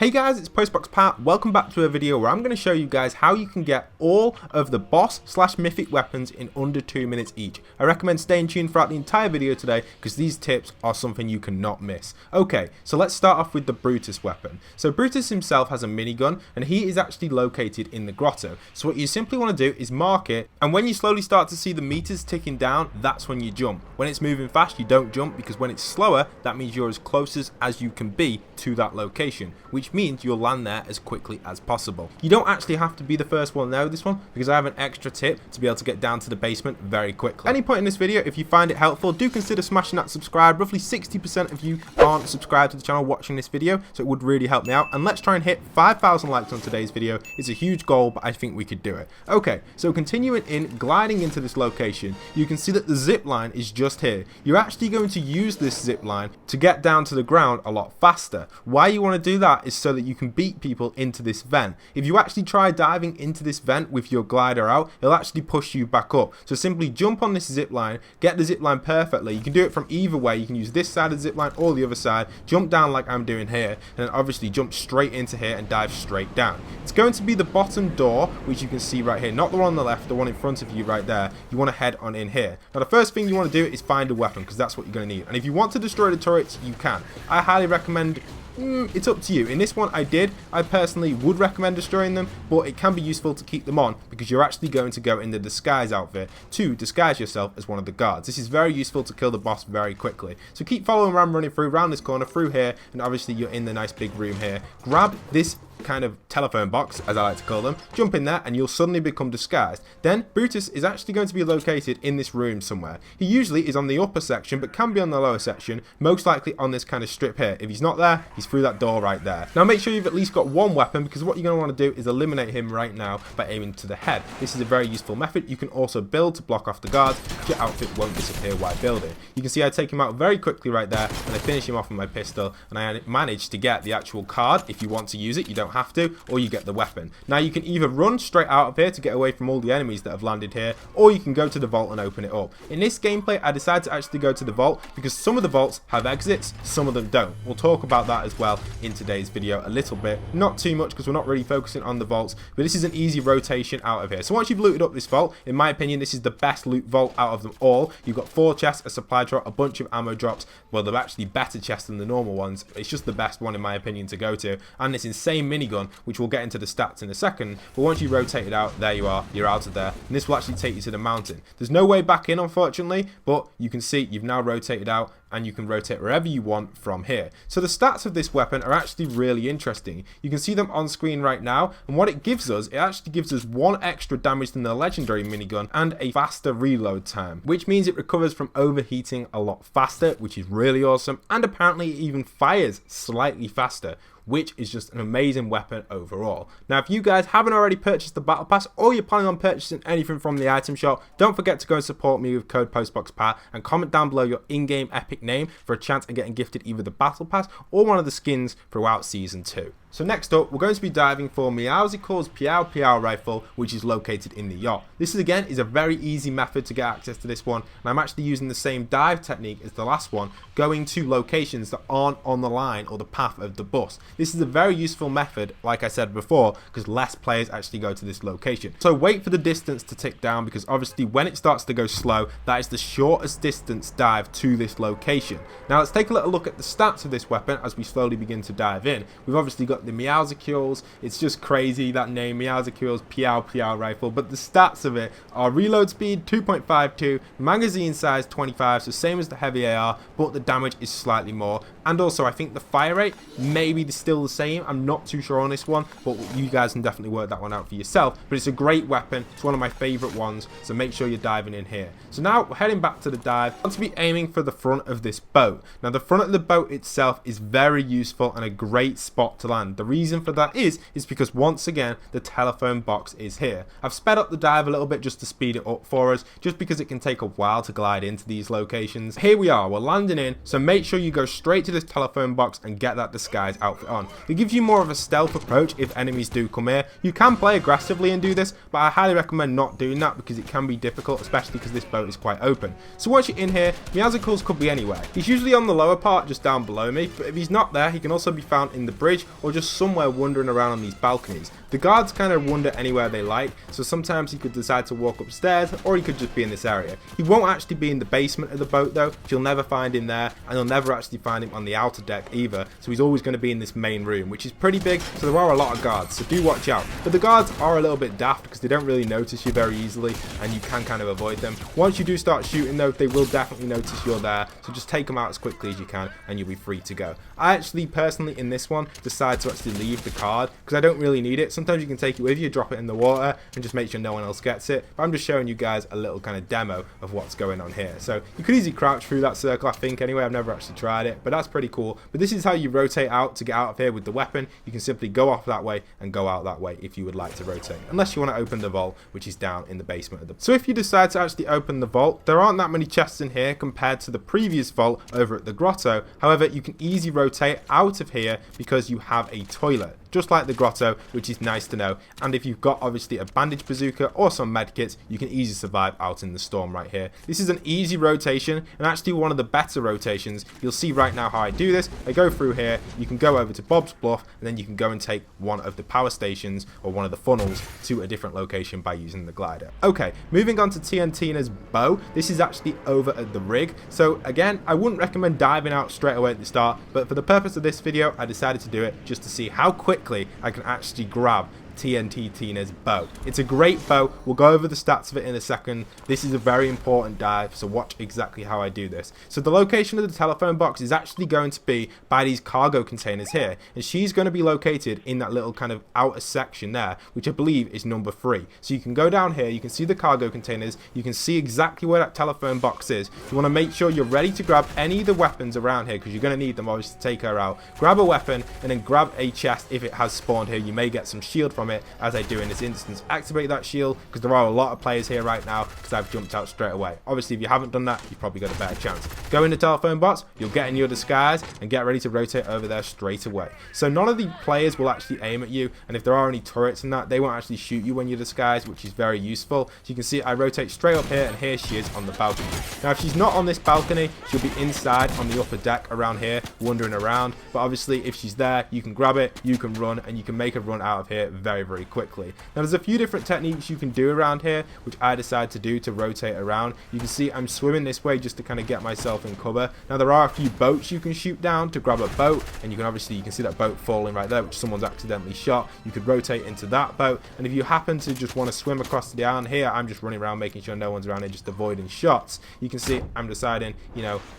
Hey guys, it's Postboxpat. Welcome back to a video where I'm going to show you guys how you can get all of the boss / mythic weapons in under 2 minutes each. I recommend staying tuned throughout the entire video today because these tips are something you cannot miss. Okay, so let's start off with the Brutus weapon. So Brutus himself has a minigun and he is actually located in the grotto. So what you simply want to do is mark it, and when you slowly start to see the meters ticking down, that's when you jump. When it's moving fast, you don't jump, because when it's slower, that means you're as close as you can be to that location, which means you'll land there as quickly as possible. You don't actually have to be the first one there with this one, because I have an extra tip to be able to get down to the basement very quickly. At any point in this video, if you find it helpful, do consider smashing that subscribe. Roughly 60% of you aren't subscribed to the channel watching this video, so it would really help me out. And let's try and hit 5,000 likes on today's video. It's a huge goal, but I think we could do it. Okay, so continuing in, gliding into this location, you can see that the zip line is just here. You're actually going to use this zip line to get down to the ground a lot faster. Why you want to do that is so that you can beat people into this vent. If you actually try diving into this vent with your glider out, it'll actually push you back up. So simply jump on this zip line, get the zip line perfectly. You can do it from either way. You can use this side of the zip line or the other side, jump down like I'm doing here, and then obviously jump straight into here and dive straight down. It's going to be the bottom door, which you can see right here, not the one on the left, the one in front of you right there. You want to head on in here. Now the first thing you want to do is find a weapon, because that's what you're going to need. And if you want to destroy the turrets, you can. I highly recommend, it's up to you. In this one I personally would recommend destroying them, but it can be useful to keep them on because you're actually going to go in the disguise outfit to disguise yourself as one of the guards. This is very useful to kill the boss very quickly. So keep following around, running through around this corner, through here, and obviously you're in the nice big room here. Grab this kind of telephone box, as I like to call them, jump in there and you'll suddenly become disguised. Then Brutus is actually going to be located in this room somewhere. He usually is on the upper section, but can be on the lower section, most likely on this kind of strip here. If he's not there, he's through that door right there. Now make sure you've at least got one weapon, because what you're going to want to do is eliminate him right now by aiming to the head. This is a very useful method. You can also build to block off the guards, your outfit won't disappear while building. You can see I take him out very quickly right there, and I finish him off with my pistol, and I managed to get the actual card. If you want to use it, you don't have to, or you get the weapon. Now you can either run straight out of here to get away from all the enemies that have landed here, or you can go to the vault and open it up. In this gameplay I decided to actually go to the vault because some of the vaults have exits, some of them don't. We'll talk about that as well in today's video a little bit, not too much because we're not really focusing on the vaults, but this is an easy rotation out of here. So once you've looted up this vault, in my opinion this is the best loot vault out of them all. You've got 4 chests, a supply drop, a bunch of ammo drops. Well, they're actually better chests than the normal ones. It's just the best one in my opinion to go to, and this insane minigun, which we'll get into the stats in a second. But once you rotate it out, there you are, you're out of there, and this will actually take you to the mountain. There's no way back in, unfortunately, but you can see you've now rotated out, and you can rotate wherever you want from here. So the stats of this weapon are actually really interesting. You can see them on screen right now, and what it gives us, it actually gives us 1 extra damage than the legendary minigun and a faster reload time, which means it recovers from overheating a lot faster, which is really awesome, and apparently it even fires slightly faster, which is just an amazing weapon overall. Now if you guys haven't already purchased the battle pass, or you're planning on purchasing anything from the item shop, don't forget to go and support me with code Postboxpat, and comment down below your in-game epic name for a chance at getting gifted either the battle pass or one of the skins throughout season 2. So next up, we're going to be diving for Meowscle's Peow rifle, which is located in the yacht. This again is a very easy method to get access to this one, and I'm actually using the same dive technique as the last one, going to locations that aren't on the line or the path of the bus. This is a very useful method, like I said before, because less players actually go to this location. So wait for the distance to tick down, because obviously when it starts to go slow, that is the shortest distance dive to this location. Now let's take a little look at the stats of this weapon as we slowly begin to dive in. We've obviously got the Meowscle's, it's just crazy that name, Meowscle's Peow rifle, but the stats of it are reload speed 2.52, magazine size 25, so same as the heavy AR, but the damage is slightly more, and also I think the fire rate maybe still the same. I'm not too sure on this one, but you guys can definitely work that one out for yourself. But it's a great weapon, it's one of my favorite ones, so make sure you're diving in here. So now we're heading back to the dive. I want to be aiming for the front of this boat. Now the front of the boat itself is very useful and a great spot to land. The reason for that is because once again the telephone box is here. I've sped up the dive a little bit just to speed it up for us, just because it can take a while to glide into these locations. Here we are, we're landing in, so make sure you go straight to this telephone box and get that disguise outfit on. It gives you more of a stealth approach if enemies do come here. You can play aggressively and do this, but I highly recommend not doing that because it can be difficult, especially because this boat is quite open. So once you're in here, Meowscles could be anywhere. He's usually on the lower part just down below me, but if he's not there, he can also be found in the bridge or just somewhere wandering around on these balconies. The guards kind of wander anywhere they like, so sometimes he could decide to walk upstairs or he could just be in this area. He won't actually be in the basement of the boat though, so you'll never find him there, and you'll never actually find him on the outer deck either, so he's always going to be in this main room, which is pretty big, so there are a lot of guards, so do watch out. But the guards are a little bit daft because they don't really notice you very easily, and you can kind of avoid them. Once you do start shooting though, they will definitely notice you're there, so just take them out as quickly as you can and you'll be free to go. I actually personally in this one decide to actually leave the card because I don't really need it. Sometimes you can take it with you, drop it in the water and just make sure no one else gets it, but I'm just showing you guys a little kind of demo of what's going on here. So you could easily crouch through that circle, I think anyway. I've never actually tried it, but that's pretty cool. But this is how you rotate out to get out of here with the weapon. You can simply go off that way and go out that way if you would like to rotate, unless you want to open the vault, which is down in the basement of the... So if you decide to actually open the vault, there aren't that many chests in here compared to the previous vault over at the grotto. However, you can easily rotate out of here because you have a toilet, just like the grotto, which is nice to know. And if you've got obviously a bandage bazooka or some medkits, you can easily survive out in the storm right here. This is an easy rotation and actually one of the better rotations. You'll see right now how I do this. I go through here, you can go over to Bob's Bluff, and then you can go and take one of the power stations or one of the funnels to a different location by using the glider. Okay, moving on to TNTina's bow. This is actually over at the rig. So again, I wouldn't recommend diving out straight away at the start, but for the purpose of this video, I decided to do it just to see how quickly I can actually grab TNTina's bow. It's a great bow. We'll go over the stats of it in a second. This is a very important dive, so watch exactly how I do this. So the location of the telephone box is actually going to be by these cargo containers here, and she's going to be located in that little kind of outer section there, which I believe is number 3. So you can go down here, you can see the cargo containers, you can see exactly where that telephone box is. You want to make sure you're ready to grab any of the weapons around here because you're going to need them obviously to take her out. Grab a weapon and then grab a chest if it has spawned here. You may get some shield from it, as I do in this instance. Activate that shield because there are a lot of players here right now because I've jumped out straight away. Obviously if you haven't done that, you've probably got a better chance. Go in the telephone box, you'll get in your disguise and get ready to rotate over there straight away. So none of the players will actually aim at you, and if there are any turrets in that, they won't actually shoot you when you're disguised, which is very useful. So you can see I rotate straight up here, and here she is on the balcony. Now if she's not on this balcony, she'll be inside on the upper deck around here wandering around, but obviously if she's there, you can grab it, you can run, and you can make her run out of here very quickly. Now there's a few different techniques you can do around here, which I decide to do to rotate around. You can see I'm swimming this way just to kind of get myself in cover. Now there are a few boats you can shoot down to grab a boat, and you can see that boat falling right there, which someone's accidentally shot. You could rotate into that boat, and if you happen to just want to swim across the island here, I'm just running around making sure no one's around here, just avoiding shots. You can see I'm deciding,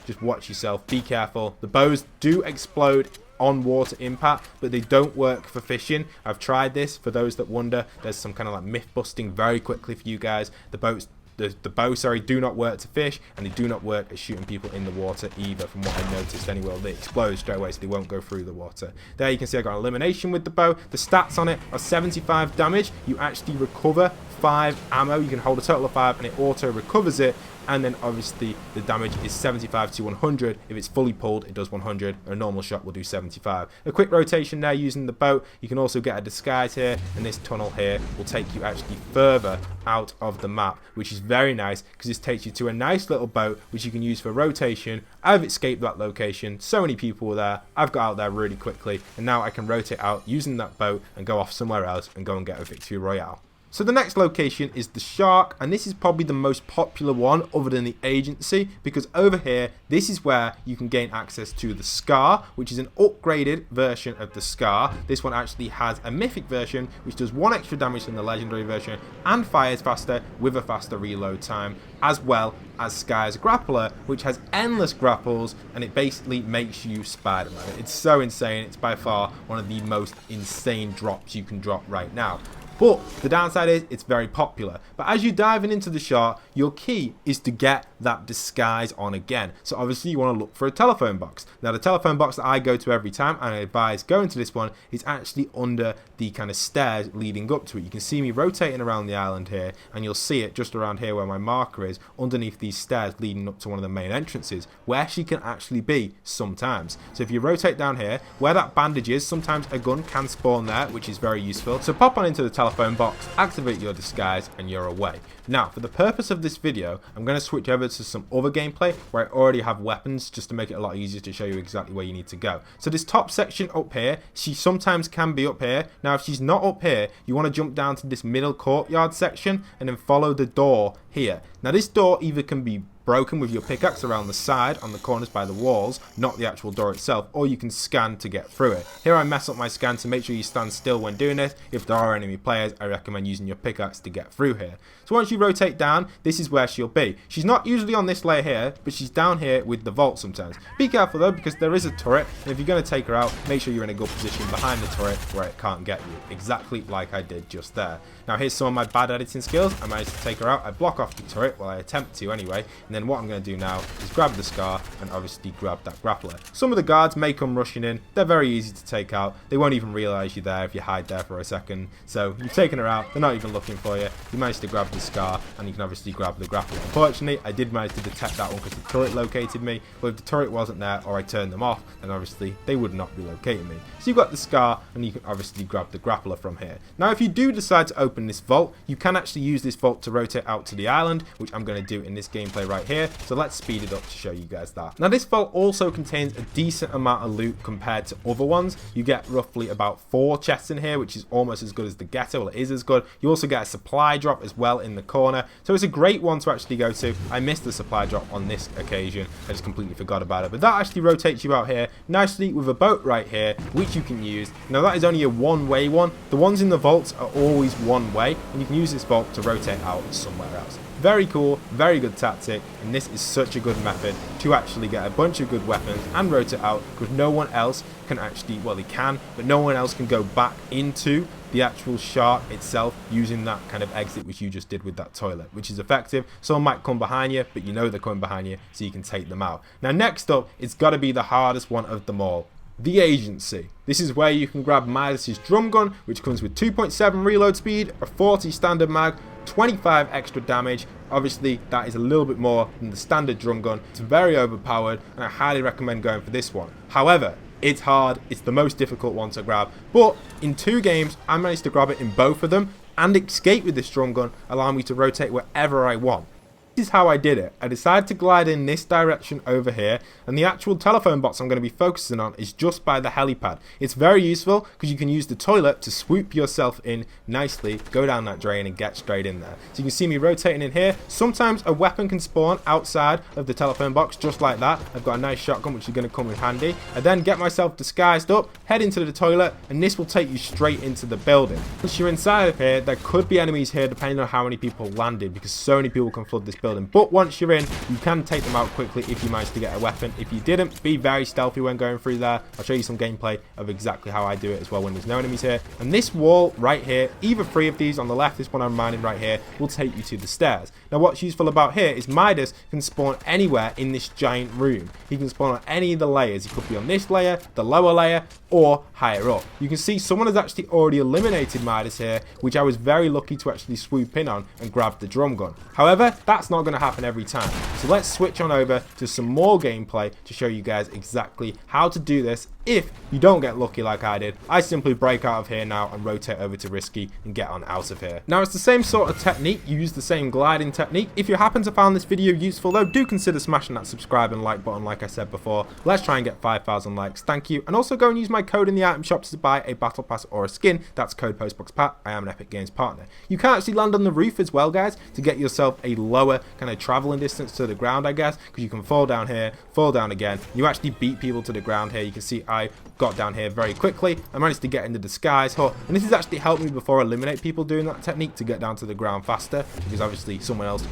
just watch yourself, be careful. The bows do explode on water impact, but they don't work for fishing. I've tried this. For those that wonder, there's some kind of like myth busting very quickly for you guys. The bow do not work to fish, and they do not work at shooting people in the water either, from what I noticed anyway. They explode straight away, so they won't go through the water. There you can see I got an elimination with the bow. The stats on it are 75 damage. You actually recover 5 ammo. You can hold a total of 5 and it auto recovers it. And then obviously the damage is 75 to 100. If it's fully pulled, it does 100. A normal shot will do 75. A quick rotation there using the boat. You can also get a disguise here, and this tunnel here will take you actually further out of the map, which is very nice because this takes you to a nice little boat which you can use for rotation. I've escaped that location. So many people were there. I've got out there really quickly, and now I can rotate out using that boat and go off somewhere else and go and get a victory royale. So the next location is the Shark, and this is probably the most popular one other than the Agency, because over here, this is where you can gain access to the Scar, which is an upgraded version of the Scar. This one actually has a mythic version, which does 1 extra damage than the legendary version and fires faster with a faster reload time, as well as Skye's Grappler, which has endless grapples, and it basically makes you Spider-Man. It's so insane. It's by far one of the most insane drops you can drop right now. But the downside is it's very popular. But as you're diving into the shot, your key is to get that disguise on again. So obviously you want to look for a telephone box. Now the telephone box that I go to every time, and I advise going to this one, is actually under the kind of stairs leading up to it. You can see me rotating around the island here, and you'll see it just around here where my marker is, underneath these stairs leading up to one of the main entrances, where she can actually be sometimes. So if you rotate down here, where that bandage is, sometimes a gun can spawn there, which is very useful. So pop on into the telephone box, activate your disguise, and you're away. Now, for the purpose of this video, I'm going to switch over to some other gameplay where I already have weapons, just to make it a lot easier to show you exactly where you need to go. So this top section up here, she sometimes can be up here. Now, if she's not up here, you want to jump down to this middle courtyard section and then follow the door here. Now, this door either can be broken with your pickaxe around the side, on the corners by the walls, not the actual door itself, or you can scan to get through it. Here I mess up my scan, to make sure you stand still when doing this. If there are enemy players, I recommend using your pickaxe to get through here. So once you rotate down, this is where she'll be. She's not usually on this layer here, but she's down here with the vault sometimes. Be careful though, because there is a turret, and if you're going to take her out, make sure you're in a good position behind the turret where it can't get you, exactly like I did just there. Now here's some of my bad editing skills. I managed to take her out. I block off the turret, well I attempt to anyway, and then what I'm going to do now is grab the Skye and obviously grab that Grappler. Some of the guards may come rushing in. They're very easy to take out. They won't even realise you're there if you hide there for a second. So you've taken her out. They're not even looking for you. You managed to grab the Skye, and you can obviously grab the Grappler. Unfortunately, I did manage to detect that one because the turret located me. But if the turret wasn't there, or I turned them off, then obviously they would not be locating me. So you've got the Skye, and you can obviously grab the Grappler from here. Now if you do decide to open this vault, you can actually use this vault to rotate out to the island, which I'm going to do in this gameplay right here. So let's speed it up to show you guys that. Now this vault also contains a decent amount of loot compared to other ones. You get roughly about 4 chests in here, which is almost as good as the ghetto. Well, it is as good. You also get a supply drop as well in the corner, so it's a great one to actually go to. I missed the supply drop on this occasion. I just completely forgot about it, but that actually rotates you out here nicely with a boat right here, which you can use. Now that is only a one-way one. The ones in the vaults are always one way, and you can use this vault to rotate out somewhere else. Very cool, very good tactic, and this is such a good method to actually get a bunch of good weapons and rotate out, because no one else can actually, well they can, but no one else can go back into the actual shark itself using that kind of exit which you just did with that toilet, which is effective. Someone might come behind you, but you know they're coming behind you, so you can take them out. Now next up, it's got to be the hardest one of them all. The agency. This is where you can grab Midas's drum gun, which comes with 2.7 reload speed, a 40 standard mag, 25 extra damage. Obviously that is a little bit more than the standard drum gun. It's very overpowered, and I highly recommend going for this one. However, it's hard, it's the most difficult one to grab, but in 2 games I managed to grab it in both of them and escape with this drum gun, allowing me to rotate wherever I want. This is how I did it. I decided to glide in this direction over here, and the actual telephone box I'm going to be focusing on is just by the helipad. It's very useful because you can use the toilet to swoop yourself in nicely, go down that drain and get straight in there. So you can see me rotating in here. Sometimes a weapon can spawn outside of the telephone box just like that. I've got a nice shotgun which is going to come in handy. I then get myself disguised up, head into the toilet, and this will take you straight into the building. Once you're inside of here, there could be enemies here depending on how many people landed, because so many people can flood this building. But once you're in, you can take them out quickly if you manage to get a weapon. If you didn't, be very stealthy when going through there. I'll show you some gameplay of exactly how I do it as well when there's no enemies here. And this wall right here, either 3 of these on the left, this one I'm mining right here, will take you to the stairs. Now what's useful about here is Midas can spawn anywhere in this giant room. He can spawn on any of the layers. He could be on this layer, the lower layer, or higher up. You can see someone has actually already eliminated Midas here, which I was very lucky to actually swoop in on and grab the drum gun. However, that's not going to happen every time. So let's switch on over to some more gameplay to show you guys exactly how to do this. If you don't get lucky like I did, I simply break out of here now and rotate over to Risky and get on out of here. Now it's the same sort of technique, you use the same gliding technique. If you happen to find this video useful though, do consider smashing that subscribe and like button like I said before. Let's try and get 5,000 likes, thank you. And also go and use my code in the item shop to buy a battle pass or a skin. That's code Postboxpat. I am an Epic Games partner. You can actually land on the roof as well guys, to get yourself a lower kind of traveling distance to the ground I guess, because you can fall down here, fall down again. You actually beat people to the ground here. You can see I got down here very quickly. I managed to get into the Skye's hut, and this has actually helped me before eliminate people doing that technique to get down to the ground faster, because obviously someone else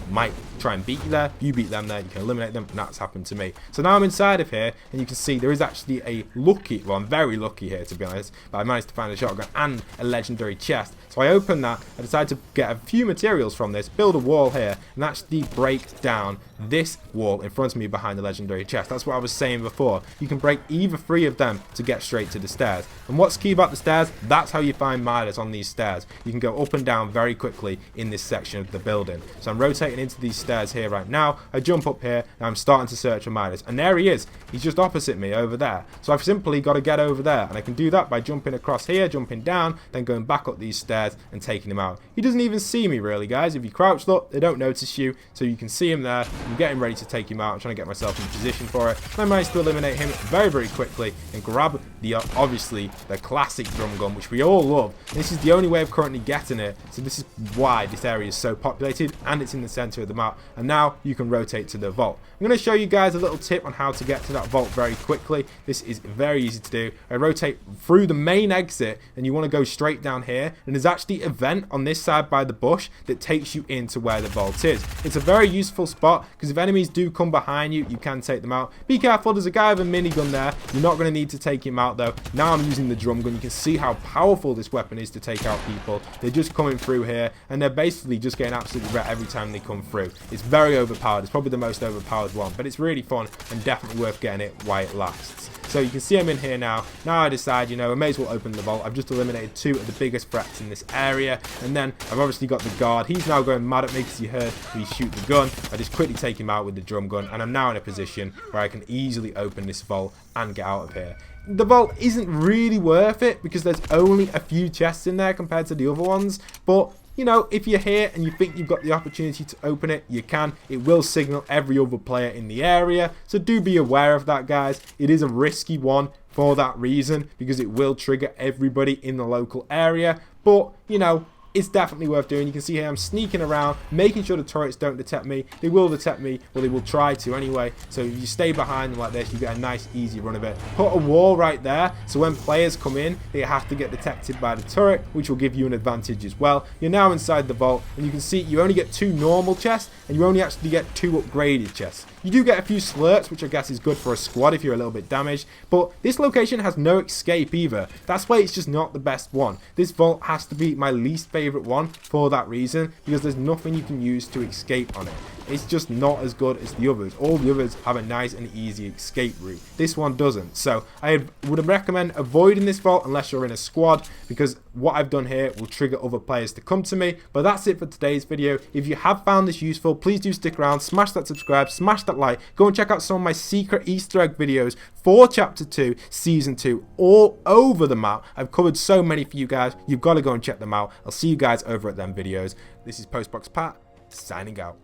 might try and beat you there. You beat them there, you can eliminate them, and that's happened to me. So now I'm inside of here, and you can see there is actually a lucky, well, I'm very lucky here to be honest, but I managed to find a shotgun and a legendary chest. So I opened that, I decided to get a few materials from this, build a wall here, and actually break down this wall in front of me behind the legendary chest. That's what I was saying before. You can break either 3 of them to get straight to the stairs. And what's key about the stairs? That's how you find Midas on these stairs. You can go up and down very quickly in this section of the building. So I'm rotating into these stairs here right now. I jump up here, and I'm starting to search for Midas. And there he is. He's just opposite me over there. So I've simply got to get over there. And I can do that by jumping across here, jumping down, then going back up these stairs and taking him out. He doesn't even see me really, guys. If you crouch, look, they don't notice you. So you can see him there. I'm getting ready to take him out. I'm trying to get myself in position for it. And I managed to eliminate him very, very quickly and grab the, obviously, the classic drum gun, which we all love. And this is the only way of currently getting it. So this is why this area is so populated, and it's in the center of the map. And now you can rotate to the vault. I'm going to show you guys a little tip on how to get to that vault very quickly. This is very easy to do. I rotate through the main exit, and you want to go straight down here. And there's actually a vent on this side by the bush that takes you into where the vault is. It's a very useful spot, because if enemies do come behind you, you can take them out. Be careful, there's a guy with a minigun there. You're not going to need to take him out though. Now I'm using the drum gun. You can see how powerful this weapon is to take out people. They're just coming through here, and they're basically just getting absolutely wrecked every time they come through. It's very overpowered. It's probably the most overpowered one, but it's really fun and definitely worth getting it while it lasts. So you can see I'm in here now. Now I decide, you know, I may as well open the vault. I've just eliminated 2 of the biggest threats in this area. And then I've obviously got the guard. He's now going mad at me because he heard me shoot the gun. I just quickly take him out with the drum gun. And I'm now in a position where I can easily open this vault and get out of here. The vault isn't really worth it because there's only a few chests in there compared to the other ones. But you know, if you're here and you think you've got the opportunity to open it, you can. It will signal every other player in the area. So do be aware of that, guys. It is a risky one for that reason, because it will trigger everybody in the local area. But, you know, it's definitely worth doing. You can see here I'm sneaking around, making sure the turrets don't detect me. They will detect me, well, they will try to anyway. So if you stay behind them like this, you get a nice easy run of it. Put a wall right there, so when players come in, they have to get detected by the turret, which will give you an advantage as well. You're now inside the vault, and you can see you only get 2 normal chests, and you only actually get 2 upgraded chests. You do get a few slurps, which I guess is good for a squad if you're a little bit damaged, but this location has no escape either. That's why it's just not the best one. This vault has to be my least favourite one for that reason, because there's nothing you can use to escape on it. It's just not as good as the others. All the others have a nice and easy escape route. This one doesn't. So I would recommend avoiding this vault unless you're in a squad, because what I've done here will trigger other players to come to me. But that's it for today's video. If you have found this useful, please do stick around, smash that subscribe, smash that like, go and check out some of my secret Easter egg videos for Chapter 2, Season 2, all over the map. I've covered so many for you guys. You've got to go and check them out. I'll see you guys over at them videos. This is Postboxpat, signing out.